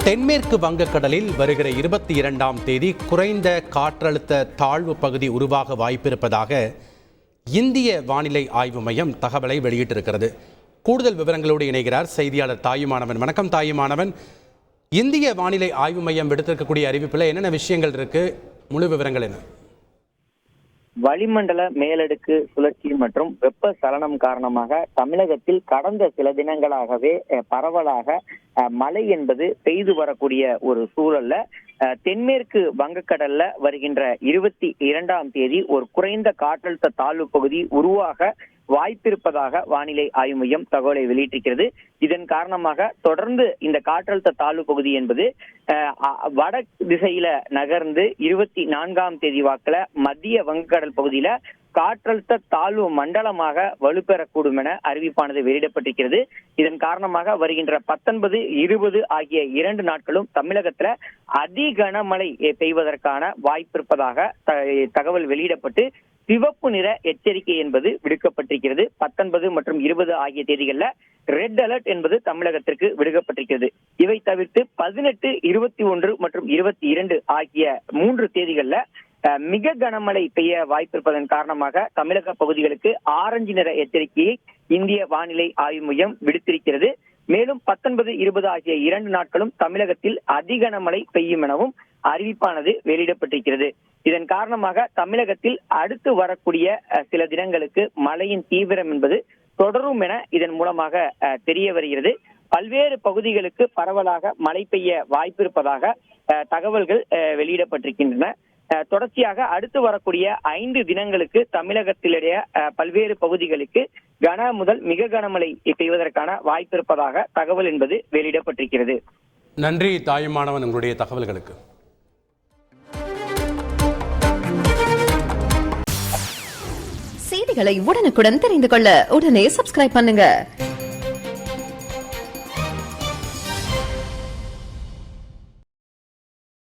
தென்மேற்கு வங்கக்கடலில் வருகிற 22ஆம் தேதி குறைந்த காற்றழுத்த தாழ்வு பகுதி உருவாக வாய்ப்பிருப்பதாக இந்திய வானிலை ஆய்வு மையம் தகவலை வெளியிட்டிருக்கிறது. கூடுதல் விவரங்களோடு இணைகிறார் செய்தியாளர் தாயுமானவன். வணக்கம் தாயுமானவன். இந்திய வானிலை ஆய்வு மையம் விடுத்திருக்கக்கூடிய அறிவிப்பில் என்னென்ன விஷயங்கள் இருக்கு, முழு விவரங்கள் என்ன? வளிமண்டல மேலடுக்கு சுழற்சி மற்றும் வெப்ப சலனம் காரணமாக தமிழகத்தில் கடந்த சில தினங்களாகவே பரவலாக மழை என்பது பெய்து வரக்கூடிய ஒரு சூழல்ல தென்மேற்கு வங்கக்கடல்ல வருகின்ற 22ஆம் தேதி ஒரு குறைந்த காற்றழுத்த தாழ்வு பகுதி உருவாக வாய்ப்பிருப்பதாக வானிலை ஆய்வு மையம் தகவலை வெளியிட்டிருக்கிறது. இதன் காரணமாக தொடர்ந்து இந்த காற்றழுத்த தாழ்வு பகுதி என்பது வட திசையில நகர்ந்து 24ஆம் தேதி வாக்குல மத்திய வங்கக்கடல் பகுதியில காற்றழுத்த தாழ்வு மண்டலமாக வலுப்பெறக்கூடும் என அறிவிப்பானது வெளியிடப்பட்டிருக்கிறது. இதன் காரணமாக வருகின்ற 19, 20 ஆகிய 2 நாட்களும் தமிழகத்துல அதிகனமழை பெய்வதற்கான வாய்ப்பிருப்பதாக தகவல் வெளியிடப்பட்டு சிவப்பு நிற எச்சரிக்கை என்பது விடுக்கப்பட்டிருக்கிறது. 19 மற்றும் 20 ஆகிய தேதிகளில் ரெட் அலர்ட் என்பது தமிழகத்திற்கு விடுக்கப்பட்டிருக்கிறது. இவை தவிர்த்து 18, 21 மற்றும் 22 ஆகிய 3 தேதிகளில் மிக கனமழை பெய்ய வாய்ப்பிருப்பதன் காரணமாக தமிழக பகுதிகளுக்கு ஆரஞ்சு நிற எச்சரிக்கையை இந்திய வானிலை ஆய்வு மையம் விடுத்திருக்கிறது. மேலும் 19, 20 ஆகிய 2 நாட்களும் தமிழகத்தில் அதிகனமழை பெய்யும் எனவும் அறிவிப்பானது வெளியிடப்பட்டிருக்கிறது. இதன் காரணமாக தமிழகத்தில் அடுத்து வரக்கூடிய சில தினங்களுக்கு மழையின் தீவிரம் என்பது தொடரும் என இதன் மூலமாக தெரிய வருகிறது. பல்வேறு பகுதிகளுக்கு பரவலாக மழை பெய்ய வாய்ப்பிருப்பதாக தகவல்கள் வெளியிடப்பட்டிருக்கின்றன. தொடர்ச்சியாக அடுத்து வரக்கூடிய 5 தினங்களுக்கு தமிழகத்திலேயே பல்வேறு பகுதிகளுக்கு கன முதல் மிக கனமழை பெய்வதற்கான வாய்ப்பிருப்பதாக தகவல் என்பது வெளியிடப்பட்டிருக்கிறது. நன்றி தாயுமானவன், உங்களுடைய தகவல்களுக்கு. செய்திகளை உடனுக்குடன் தெரிந்து கொள்ள உடனே சப்ஸ்கிரைப் பண்ணுங்க.